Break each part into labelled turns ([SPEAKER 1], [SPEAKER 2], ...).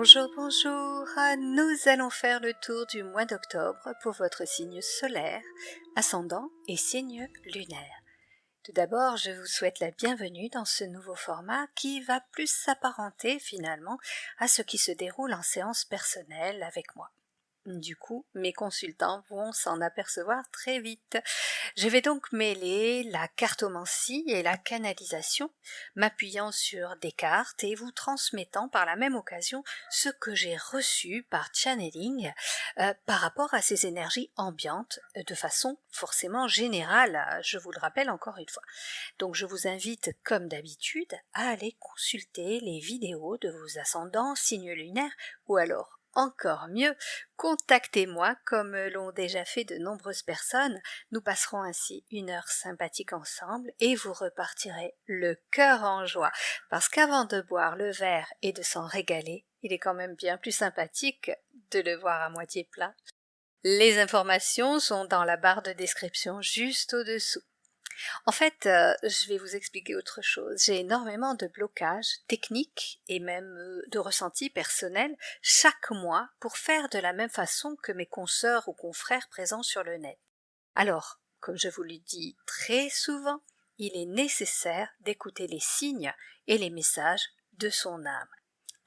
[SPEAKER 1] Bonjour, bonjour. Nous allons faire le tour du mois d'octobre pour votre signe solaire, ascendant et signe lunaire. Tout d'abord, je vous souhaite la bienvenue dans ce nouveau format qui va plus s'apparenter finalement à ce qui se déroule en séance personnelle avec moi. Du coup, mes consultants vont s'en apercevoir très vite. Je vais donc mêler la cartomancie et la canalisation, m'appuyant sur des cartes et vous transmettant par la même occasion ce que j'ai reçu par channeling par rapport à ces énergies ambiantes de façon forcément générale, je vous le rappelle encore une fois. Donc je vous invite comme d'habitude à aller consulter les vidéos de vos ascendants, signes lunaires ou alors encore mieux, contactez-moi comme l'ont déjà fait de nombreuses personnes. Nous passerons ainsi une heure sympathique ensemble et vous repartirez le cœur en joie. Parce qu'avant de boire le verre et de s'en régaler, il est quand même bien plus sympathique de le voir à moitié plein. Les informations sont dans la barre de description juste au-dessous. En fait, je vais vous expliquer autre chose. J'ai énormément de blocages techniques et même de ressentis personnels chaque mois pour faire de la même façon que mes consoeurs ou confrères présents sur le net. Alors, comme je vous le dis très souvent, il est nécessaire d'écouter les signes et les messages de son âme.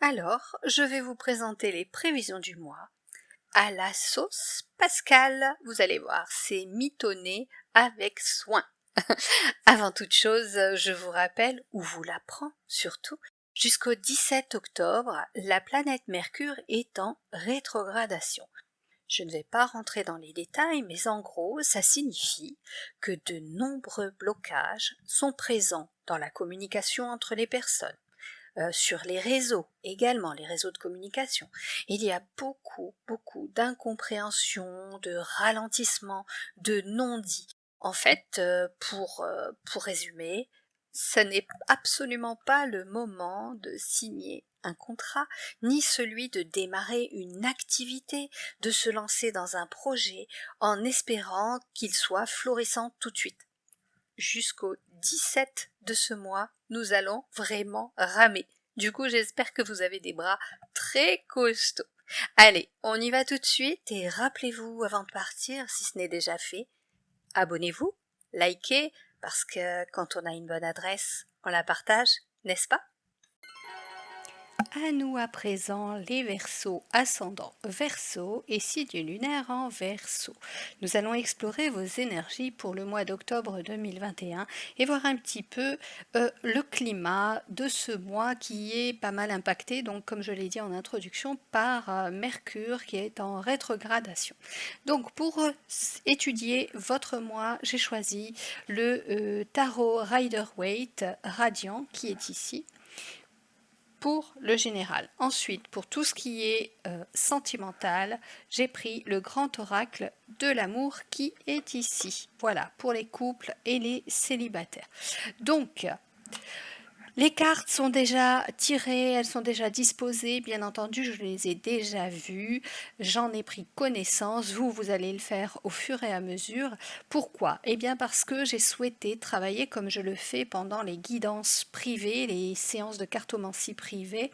[SPEAKER 1] Alors, je vais vous présenter les prévisions du mois à la sauce Pascal. Vous allez voir, c'est mitonné avec soin. Avant toute chose, je vous rappelle, ou vous l'apprends surtout, jusqu'au 17 octobre, la planète Mercure est en rétrogradation. Je ne vais pas rentrer dans les détails, mais en gros, ça signifie que de nombreux blocages sont présents dans la communication entre les personnes, sur les réseaux, également les réseaux de communication. Il y a beaucoup d'incompréhension, de ralentissement, de non-dits. En fait, pour résumer, ce n'est absolument pas le moment de signer un contrat, ni celui de démarrer une activité, de se lancer dans un projet en espérant qu'il soit florissant tout de suite. Jusqu'au 17 de ce mois, nous allons vraiment ramer. Du coup, j'espère que vous avez des bras très costauds. Allez, on y va tout de suite et rappelez-vous avant de partir, si ce n'est déjà fait, abonnez-vous, likez, parce que quand on a une bonne adresse, on la partage, n'est-ce pas? À nous à présent les Verseaux, ascendant Verseau et signe lunaire en Verseau. Nous allons explorer vos énergies pour le mois d'octobre 2021 et voir un petit peu le climat de ce mois qui est pas mal impacté, donc comme je l'ai dit en introduction, par Mercure qui est en rétrogradation. Donc pour étudier votre mois, j'ai choisi le tarot Rider-Waite Radiant qui est ici pour le général. Ensuite, pour tout ce qui est sentimental, j'ai pris le grand oracle de l'amour qui est ici. Voilà, pour les couples et les célibataires. Donc, les cartes sont déjà tirées, elles sont déjà disposées, bien entendu, je les ai déjà vues, j'en ai pris connaissance, vous allez le faire au fur et à mesure. Pourquoi? Eh bien parce que j'ai souhaité travailler comme je le fais pendant les guidances privées, les séances de cartomancie privée,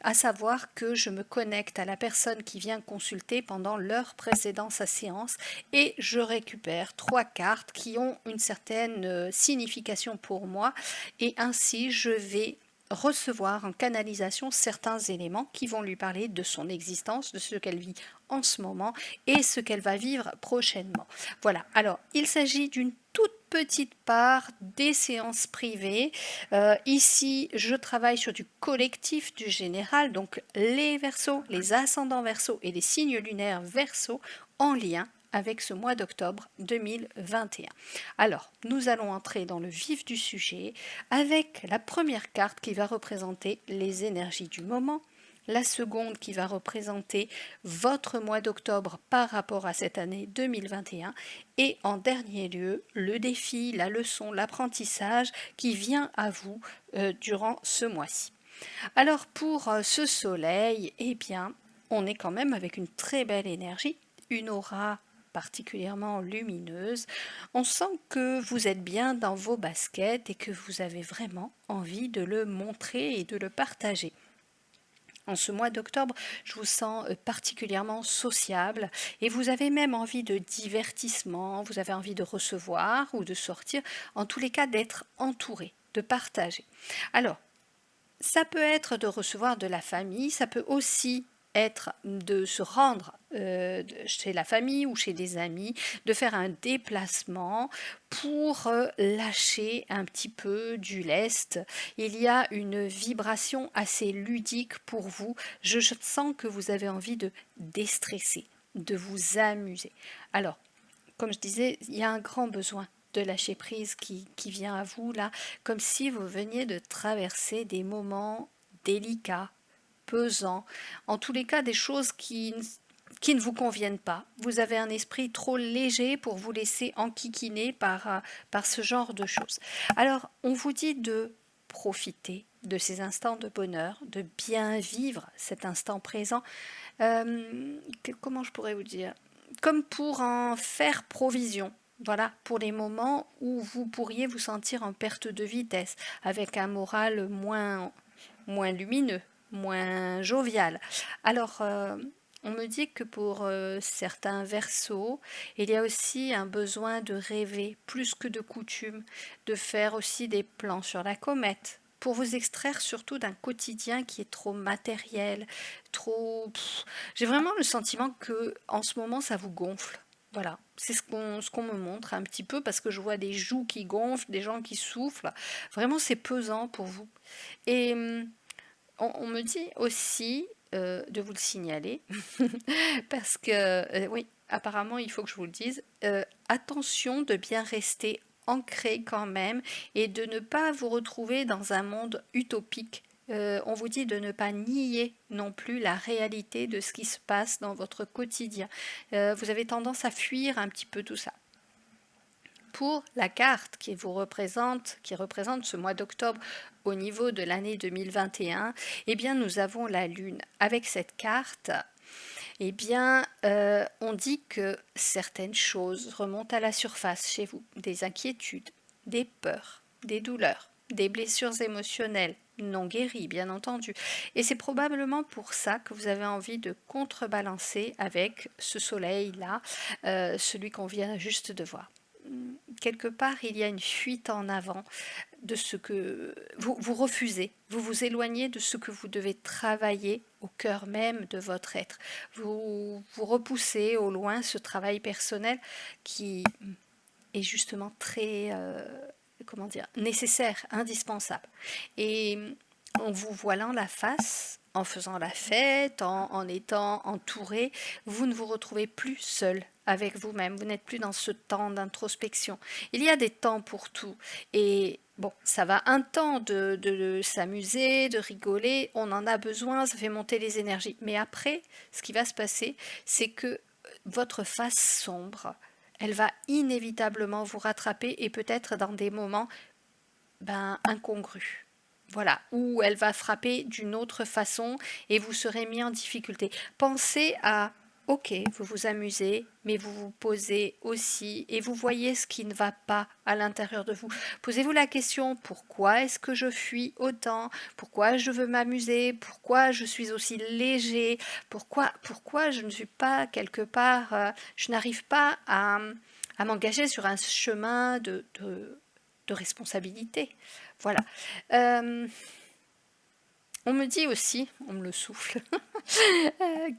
[SPEAKER 1] à savoir que je me connecte à la personne qui vient consulter pendant l'heure précédant sa séance et je récupère 3 cartes qui ont une certaine signification pour moi et ainsi je vais recevoir en canalisation certains éléments qui vont lui parler de son existence, de ce qu'elle vit en ce moment et ce qu'elle va vivre prochainement. Voilà, alors il s'agit d'une toute petite part des séances privées. Ici, je travaille sur du collectif du général, donc les Verseaux, les ascendants Verseaux et les signes lunaires Verseaux en lien avec ce mois d'octobre 2021. Alors, nous allons entrer dans le vif du sujet avec la première carte qui va représenter les énergies du moment, la seconde qui va représenter votre mois d'octobre par rapport à cette année 2021 et en dernier lieu le défi, la leçon, l'apprentissage qui vient à vous durant ce mois-ci. Alors pour ce soleil, eh bien on est quand même avec une très belle énergie, une aura particulièrement lumineuse. On sent que vous êtes bien dans vos baskets et que vous avez vraiment envie de le montrer et de le partager. En ce mois d'octobre, je vous sens particulièrement sociable et vous avez même envie de divertissement, vous avez envie de recevoir ou de sortir, en tous les cas d'être entouré, de partager. Alors, ça peut être de recevoir de la famille, ça peut aussi être de se rendre chez la famille ou chez des amis, de faire un déplacement pour lâcher un petit peu du lest. Il y a une vibration assez ludique pour vous. Je sens que vous avez envie de déstresser, de vous amuser. Alors, comme je disais, il y a un grand besoin de lâcher prise qui vient à vous là, comme si vous veniez de traverser des moments délicats, pesants, en tous les cas des choses qui ne vous conviennent pas. Vous avez un esprit trop léger pour vous laisser enquiquiner par ce genre de choses. Alors, on vous dit de profiter de ces instants de bonheur, de bien vivre cet instant présent. Comment je pourrais vous dire? Comme pour en faire provision. Voilà, pour les moments où vous pourriez vous sentir en perte de vitesse, avec un moral moins lumineux, moins jovial. Alors, on me dit que pour certains versos, il y a aussi un besoin de rêver plus que de coutume, de faire aussi des plans sur la comète, pour vous extraire surtout d'un quotidien qui est trop matériel, trop... J'ai vraiment le sentiment que en ce moment ça vous gonfle. Voilà, c'est ce qu'on me montre un petit peu parce que je vois des joues qui gonflent, des gens qui soufflent. Vraiment, c'est pesant pour vous. Et on me dit aussi de vous le signaler parce que, oui, apparemment, il faut que je vous le dise. Attention de bien rester ancré quand même et de ne pas vous retrouver dans un monde utopique. On vous dit de ne pas nier non plus la réalité de ce qui se passe dans votre quotidien. Vous avez tendance à fuir un petit peu tout ça. Pour la carte qui représente ce mois d'octobre au niveau de l'année 2021, eh bien nous avons la Lune. Avec cette carte, eh bien, on dit que certaines choses remontent à la surface chez vous, des inquiétudes, des peurs, des douleurs, des blessures émotionnelles non guéries, bien entendu. Et c'est probablement pour ça que vous avez envie de contrebalancer avec ce soleil-là, celui qu'on vient juste de voir. Quelque part, il y a une fuite en avant de ce que vous refusez, vous vous éloignez de ce que vous devez travailler au cœur même de votre être. Vous repoussez au loin ce travail personnel qui est justement très, comment dire, nécessaire, indispensable. Et en vous voilant la face, en faisant la fête, en étant entouré, vous ne vous retrouvez plus seul avec vous-même. Vous n'êtes plus dans ce temps d'introspection. Il y a des temps pour tout. Et bon, ça va un temps de s'amuser, de rigoler. On en a besoin, ça fait monter les énergies. Mais après, ce qui va se passer, c'est que votre face sombre, elle va inévitablement vous rattraper et peut-être dans des moments incongrus. Voilà, où elle va frapper d'une autre façon et vous serez mis en difficulté. Pensez à, ok, vous vous amusez, mais vous vous posez aussi et vous voyez ce qui ne va pas à l'intérieur de vous. Posez-vous la question, pourquoi est-ce que je fuis autant? Pourquoi je veux m'amuser? Pourquoi je suis aussi léger? Pourquoi je ne suis pas quelque part, je n'arrive pas à m'engager sur un chemin de responsabilité. Voilà. Euh, on me dit aussi, on me le souffle,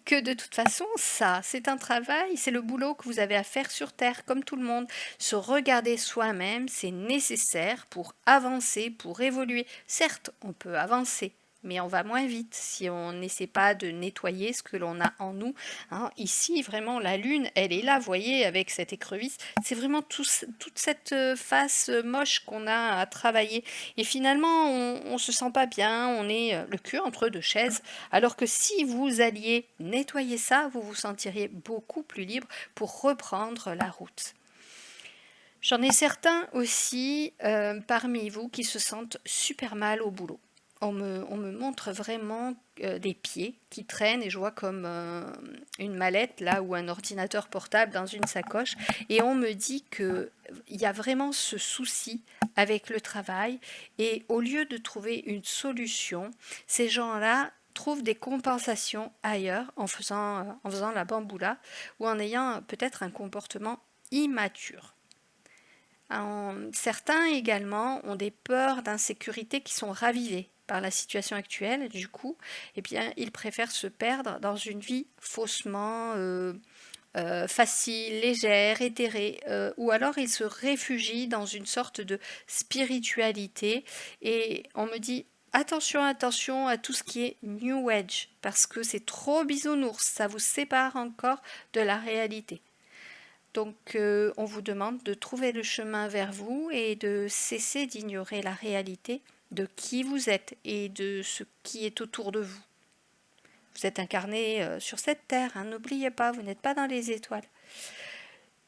[SPEAKER 1] que de toute façon, ça, c'est un travail, c'est le boulot que vous avez à faire sur Terre, comme tout le monde. Se regarder soi-même, c'est nécessaire pour avancer, pour évoluer. Certes, on peut avancer, mais on va moins vite si on n'essaie pas de nettoyer ce que l'on a en nous. Hein. Ici, vraiment, la Lune, elle est là, vous voyez, avec cette écrevisse. C'est vraiment toute cette face moche qu'on a à travailler. Et finalement, on se sent pas bien, on est le cul entre deux chaises. Alors que si vous alliez nettoyer ça, vous vous sentiriez beaucoup plus libre pour reprendre la route. J'en ai certains aussi parmi vous qui se sentent super mal au boulot. On me montre vraiment des pieds qui traînent et je vois comme une mallette là ou un ordinateur portable dans une sacoche et on me dit qu'il y a vraiment ce souci avec le travail et au lieu de trouver une solution, ces gens-là trouve des compensations ailleurs en faisant la bamboula ou en ayant peut-être un comportement immature. Certains également ont des peurs d'insécurité qui sont ravivées par la situation actuelle. Du coup, eh bien, ils préfèrent se perdre dans une vie faussement facile, légère, éthérée, ou alors ils se réfugient dans une sorte de spiritualité. Et on me dit attention, attention à tout ce qui est New Age, parce que c'est trop bisounours, ça vous sépare encore de la réalité. Donc on vous demande de trouver le chemin vers vous et de cesser d'ignorer la réalité de qui vous êtes et de ce qui est autour de vous. Vous êtes incarné sur cette terre, hein, n'oubliez pas, vous n'êtes pas dans les étoiles.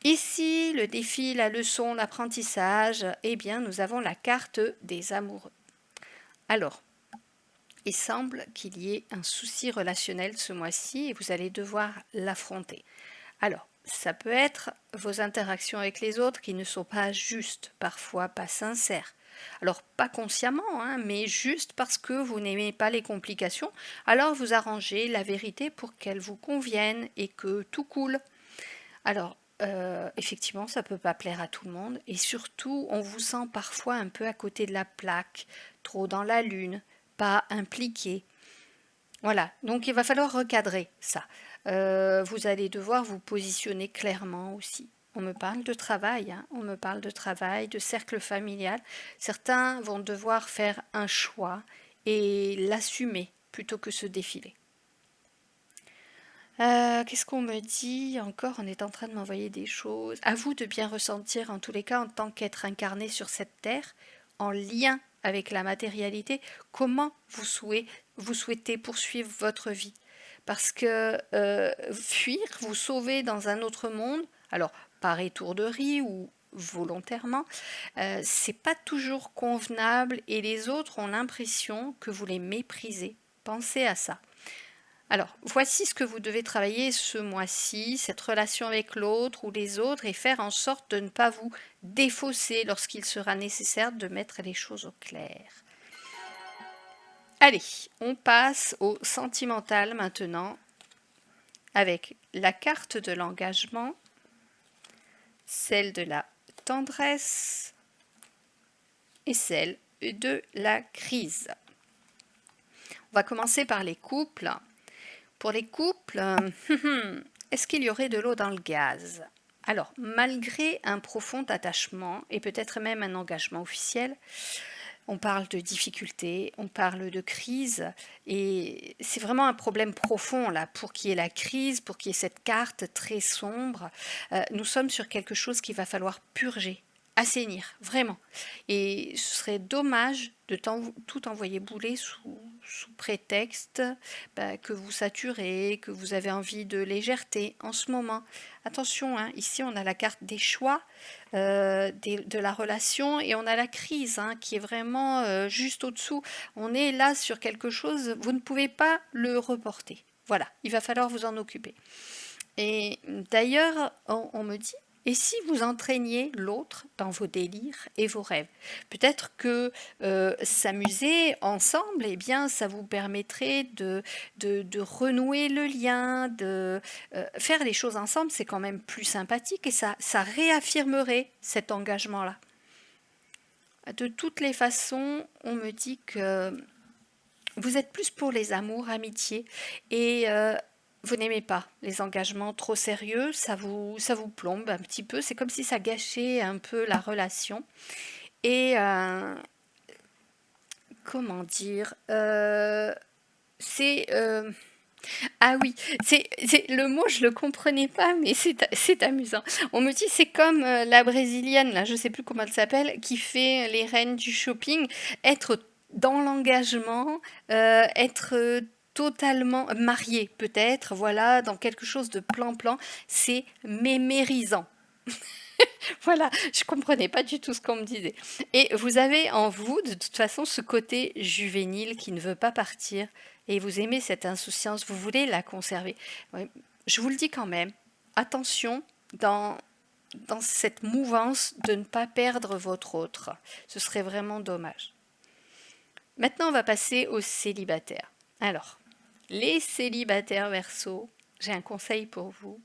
[SPEAKER 1] Ici, le défi, la leçon, l'apprentissage, eh bien, nous avons la carte des amoureux. Alors, il semble qu'il y ait un souci relationnel ce mois-ci et vous allez devoir l'affronter. Alors, ça peut être vos interactions avec les autres qui ne sont pas justes, parfois pas sincères. Alors, pas consciemment, hein, mais juste parce que vous n'aimez pas les complications, alors vous arrangez la vérité pour qu'elle vous convienne et que tout coule. Alors, effectivement, ça ne peut pas plaire à tout le monde et surtout, on vous sent parfois un peu à côté de la plaque, trop dans la lune, pas impliqué. Voilà, donc il va falloir recadrer ça. Vous allez devoir vous positionner clairement aussi. On me parle de travail, hein, on me parle de travail, de cercle familial. Certains vont devoir faire un choix et l'assumer plutôt que se défiler. Qu'est-ce qu'on me dit encore? On est en train de m'envoyer des choses. À vous de bien ressentir, en tous les cas, en tant qu'être incarné sur cette terre, en lien avec la matérialité, comment vous souhaitez poursuivre votre vie. Parce que fuir, vous sauver dans un autre monde, alors par étourderie ou volontairement, c'est pas toujours convenable et les autres ont l'impression que vous les méprisez. Pensez à ça. Alors, voici ce que vous devez travailler ce mois-ci, cette relation avec l'autre ou les autres, et faire en sorte de ne pas vous défausser lorsqu'il sera nécessaire de mettre les choses au clair. Allez, on passe au sentimental maintenant, avec la carte de l'engagement, celle de la tendresse et celle de la crise. On va commencer par les couples. Pour les couples, est-ce qu'il y aurait de l'eau dans le gaz? Alors, malgré un profond attachement et peut-être même un engagement officiel, on parle de difficultés, on parle de crise et c'est vraiment un problème profond là pour qu'il y ait la crise, pour qu'il y ait cette carte très sombre. Nous sommes sur quelque chose qu'il va falloir purger, assainir, vraiment. Et ce serait dommage de tout envoyer bouler sous prétexte que vous saturez, que vous avez envie de légèreté en ce moment. Attention, hein, ici on a la carte des choix, de la relation et on a la crise hein, qui est vraiment juste au-dessous. On est là sur quelque chose, vous ne pouvez pas le reporter. Voilà, il va falloir vous en occuper. Et d'ailleurs, on me dit, et si vous entraîniez l'autre dans vos délires et vos rêves? Peut-être que s'amuser ensemble, eh bien, ça vous permettrait de renouer le lien, de faire les choses ensemble, c'est quand même plus sympathique et ça réaffirmerait cet engagement-là. De toutes les façons, on me dit que vous êtes plus pour les amours, amitiés et vous n'aimez pas les engagements trop sérieux, ça vous plombe un petit peu, c'est comme si ça gâchait un peu la relation. Et comment dire, c'est... ah oui, le mot, je le comprenais pas, mais c'est amusant. On me dit, c'est comme la brésilienne, là, je sais plus comment elle s'appelle, qui fait les reines du shopping, être dans l'engagement, être totalement marié peut-être, voilà, dans quelque chose de plan-plan, c'est mémérisant. Voilà, je comprenais pas du tout ce qu'on me disait. Et vous avez en vous, de toute façon, ce côté juvénile qui ne veut pas partir, et vous aimez cette insouciance, vous voulez la conserver. Ouais, je vous le dis quand même, attention dans cette mouvance de ne pas perdre votre autre. Ce serait vraiment dommage. Maintenant, on va passer aux célibataires. Alors, Les célibataires Verseau, j'ai un conseil pour vous.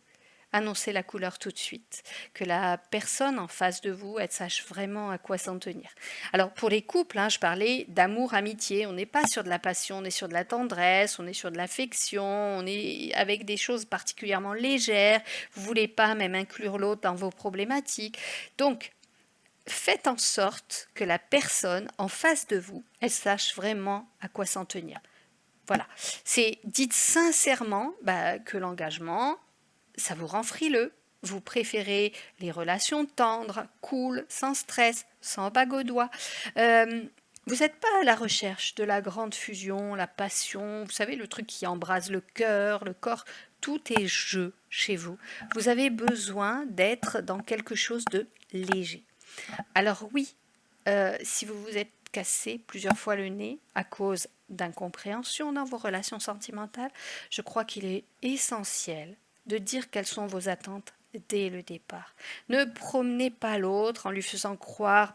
[SPEAKER 1] Annoncez la couleur tout de suite, que la personne en face de vous, elle sache vraiment à quoi s'en tenir. Alors pour les couples, hein, je parlais d'amour, amitié, on n'est pas sur de la passion, on est sur de la tendresse, on est sur de l'affection, on est avec des choses particulièrement légères, vous voulez pas même inclure l'autre dans vos problématiques. Donc, faites en sorte que la personne en face de vous, elle sache vraiment à quoi s'en tenir. Voilà, dites sincèrement que l'engagement, ça vous rend frileux. Vous préférez les relations tendres, cool, sans stress, sans bague au doigt. Euh, vous n'êtes pas à la recherche de la grande fusion, la passion, vous savez, le truc qui embrase le cœur, le corps. Tout est jeu chez vous. Vous avez besoin d'être dans quelque chose de léger. Alors oui, si vous vous êtes cassé plusieurs fois le nez à cause d'incompréhension dans vos relations sentimentales, je crois qu'il est essentiel de dire quelles sont vos attentes dès le départ. Ne promenez pas l'autre en lui faisant croire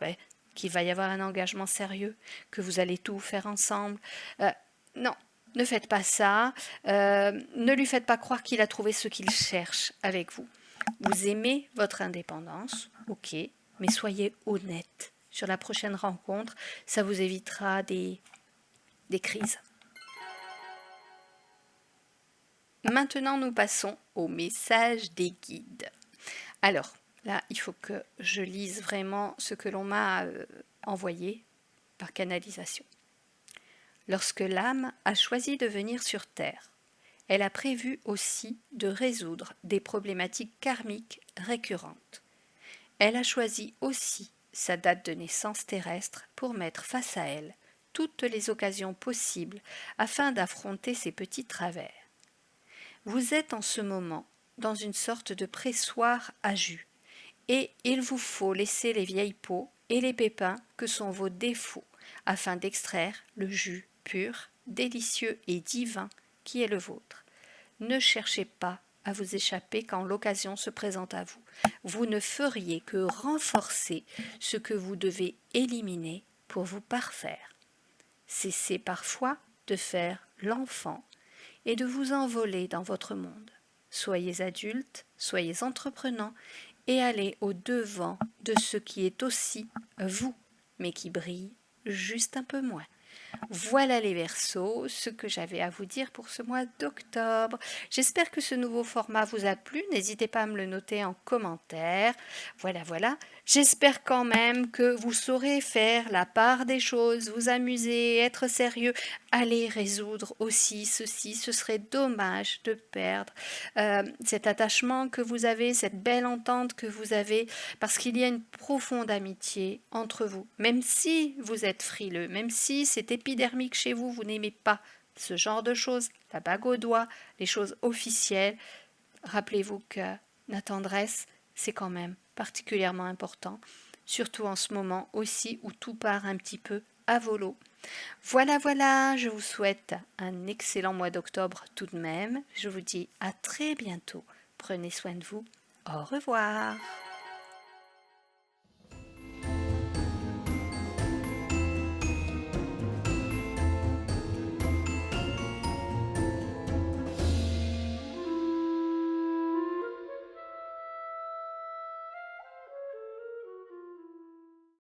[SPEAKER 1] qu'il va y avoir un engagement sérieux, que vous allez tout faire ensemble. Non, ne faites pas ça. Ne lui faites pas croire qu'il a trouvé ce qu'il cherche avec vous. Vous aimez votre indépendance, ok, mais soyez honnête. Sur la prochaine rencontre, ça vous évitera des crises. Maintenant, nous passons au message des guides. Alors, là, il faut que je lise vraiment ce que l'on m'a envoyé par canalisation. Lorsque l'âme a choisi de venir sur Terre, elle a prévu aussi de résoudre des problématiques karmiques récurrentes. Elle a choisi aussi sa date de naissance terrestre pour mettre face à elle toutes les occasions possibles afin d'affronter ses petits travers. Vous êtes en ce moment dans une sorte de pressoir à jus, et il vous faut laisser les vieilles peaux et les pépins que sont vos défauts afin d'extraire le jus pur, délicieux et divin qui est le vôtre. Ne cherchez pas à vous échapper quand l'occasion se présente à vous. Vous ne feriez que renforcer ce que vous devez éliminer pour vous parfaire. Cessez parfois de faire l'enfant et de vous envoler dans votre monde. Soyez adulte, soyez entreprenant et allez au-devant de ce qui est aussi vous, mais qui brille juste un peu moins. Voilà les Verseaux, ce que j'avais à vous dire pour ce mois d'octobre. J'espère que ce nouveau format vous a plu. N'hésitez pas à me le noter en commentaire. Voilà, voilà. J'espère quand même que vous saurez faire la part des choses, vous amuser, être sérieux. Allez résoudre aussi ceci. Ce serait dommage de perdre cet attachement que vous avez, cette belle entente que vous avez, parce qu'il y a une profonde amitié entre vous. Même si vous êtes frileux, même si c'est épidermique chez vous, vous n'aimez pas ce genre de choses, la bague au doigt, les choses officielles, rappelez-vous que la tendresse, c'est quand même particulièrement important, surtout en ce moment aussi où tout part un petit peu à volo. Voilà, voilà, je vous souhaite un excellent mois d'octobre tout de même. Je vous dis à très bientôt. Prenez soin de vous. Au revoir.